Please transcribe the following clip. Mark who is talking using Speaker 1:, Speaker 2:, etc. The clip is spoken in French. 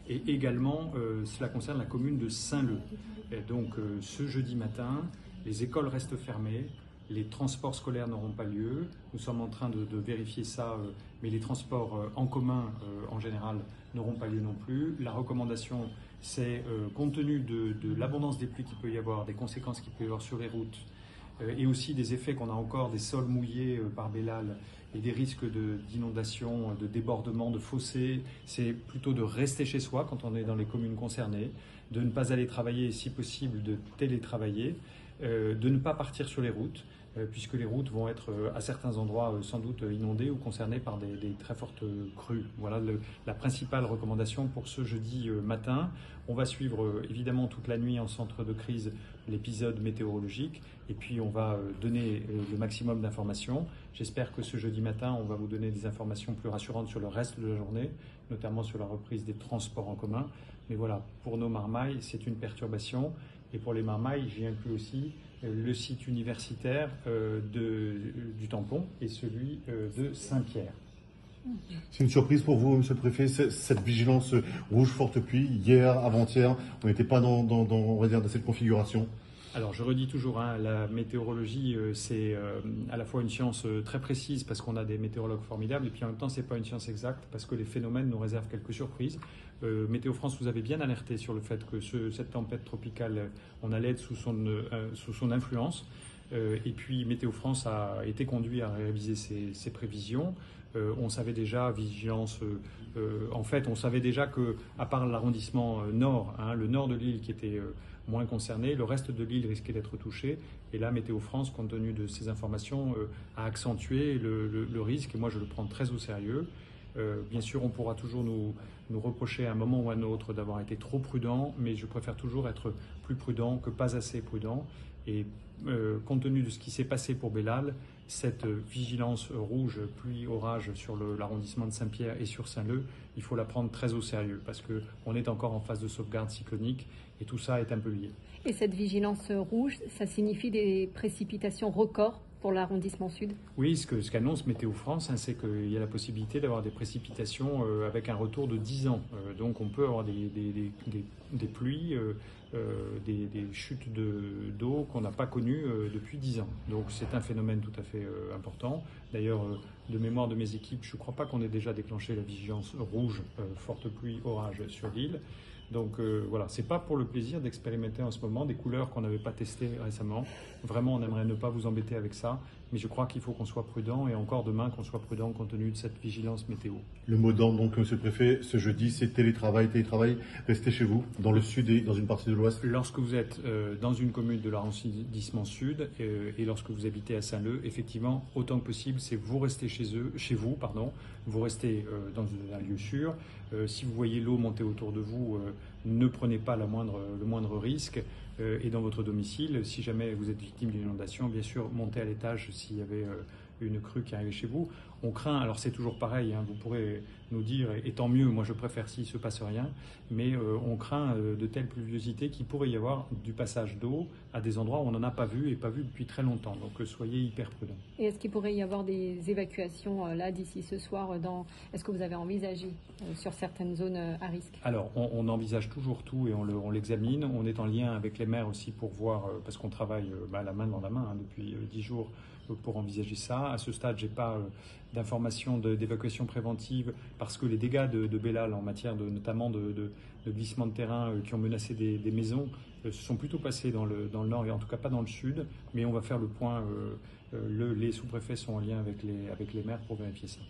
Speaker 1: Et également, cela concerne la commune de Saint-Leu. Et donc, ce jeudi matin, les écoles restent fermées, les transports scolaires n'auront pas lieu. Nous sommes en train de vérifier ça, mais les transports en commun, en général, n'auront pas lieu non plus. La recommandation, c'est, compte tenu de l'abondance des pluies qu'il peut y avoir, des conséquences qu'il peut y avoir sur les routes, et aussi des effets qu'on a encore des sols mouillés par Bellal et des risques d'inondation, de débordement, de fossés, c'est plutôt de rester chez soi quand on est dans les communes concernées, de ne pas aller travailler et si possible de télétravailler, de ne pas partir sur les routes, puisque les routes vont être à certains endroits sans doute inondées ou concernées par des très fortes crues. Voilà la principale recommandation pour ce jeudi matin. On va suivre évidemment toute la nuit en centre de crise l'épisode météorologique et puis on va donner le maximum d'informations. J'espère que ce jeudi matin, on va vous donner des informations plus rassurantes sur le reste de la journée, notamment sur la reprise des transports en commun. Mais voilà, pour nos marmailles, c'est une perturbation. Et pour les marmailles, j'y inclus aussi le site universitaire du Tampon et celui de Saint-Pierre.
Speaker 2: C'est une surprise pour vous, Monsieur le Préfet, cette vigilance rouge forte pluie. Hier, avant-hier, on n'était pas on va dire, dans cette configuration.
Speaker 1: Alors je redis toujours, la météorologie, c'est à la fois une science très précise parce qu'on a des météorologues formidables et puis en même temps c'est pas une science exacte parce que les phénomènes nous réservent quelques surprises. Météo France vous avez bien alerté sur le fait que cette tempête tropicale, on allait être sous son influence. Et puis Météo France a été conduit à réviser ses prévisions. On savait déjà, vigilance, en fait, on savait déjà que, à part l'arrondissement nord, le nord de l'île qui était moins concerné, le reste de l'île risquait d'être touché. Et là, Météo France, compte tenu de ces informations, a accentué le risque. Et moi, je le prends très au sérieux. Bien sûr, on pourra toujours nous reprocher à un moment ou à un autre d'avoir été trop prudent, mais je préfère toujours être plus prudent que pas assez prudent. Et compte tenu de ce qui s'est passé pour Bellal, cette vigilance rouge, pluie, orage sur l'arrondissement de Saint-Pierre et sur Saint-Leu, il faut la prendre très au sérieux parce qu'on est encore en phase de sauvegarde cyclonique et tout ça est un peu lié.
Speaker 3: Et cette vigilance rouge, ça signifie des précipitations records pour l'arrondissement sud?
Speaker 1: Oui, ce qu'annonce Météo France, c'est qu'il y a la possibilité d'avoir des précipitations avec un retour de 10 ans. Donc on peut avoir des pluies, des chutes d'eau qu'on n'a pas connues depuis 10 ans. Donc c'est un phénomène tout à fait important. D'ailleurs, de mémoire de mes équipes, je ne crois pas qu'on ait déjà déclenché la vigilance rouge, forte pluie, orage sur l'île. Donc voilà, c'est pas pour le plaisir d'expérimenter en ce moment des couleurs qu'on n'avait pas testées récemment. Vraiment, on aimerait ne pas vous embêter avec ça, mais je crois qu'il faut qu'on soit prudent et encore demain qu'on soit prudent compte tenu de cette vigilance météo.
Speaker 2: Le mot d'ordre, donc, Monsieur le Préfet, ce jeudi, c'est télétravail, restez chez vous, dans le sud et dans une partie de l'ouest.
Speaker 1: Lorsque vous êtes dans une commune de l'arrondissement sud et lorsque vous habitez à Saint-Leu, effectivement, autant que possible, c'est vous restez chez vous, vous restez dans un lieu sûr. Si vous voyez l'eau monter autour de vous, ne prenez pas le moindre risque. Et dans votre domicile, si jamais vous êtes victime d'une inondation, bien sûr, montez à l'étage s'il y avait une crue qui arrivait chez vous. On craint, alors c'est toujours pareil, vous pourrez nous dire, et tant mieux, moi je préfère s'il ne se passe rien, mais on craint de telles pluviosités qu'il pourrait y avoir du passage d'eau à des endroits où on n'en a pas vu et pas vu depuis très longtemps. Donc soyez hyper prudents.
Speaker 3: Et est-ce qu'il pourrait y avoir des évacuations là d'ici ce soir est-ce que vous avez envisagé sur certaines zones à risque?
Speaker 1: Alors on envisage toujours tout et on l'examine. On est en lien avec les maires aussi pour voir, parce qu'on travaille la main dans la main depuis 10 jours pour envisager ça. À ce stade, j'ai pas d'informations d'évacuation préventive parce que les dégâts de Bellal en matière notamment de glissement de terrain qui ont menacé des maisons se sont plutôt passés dans le nord et en tout cas pas dans le sud. Mais on va faire le point. Les sous-préfets sont en lien avec les maires pour vérifier ça.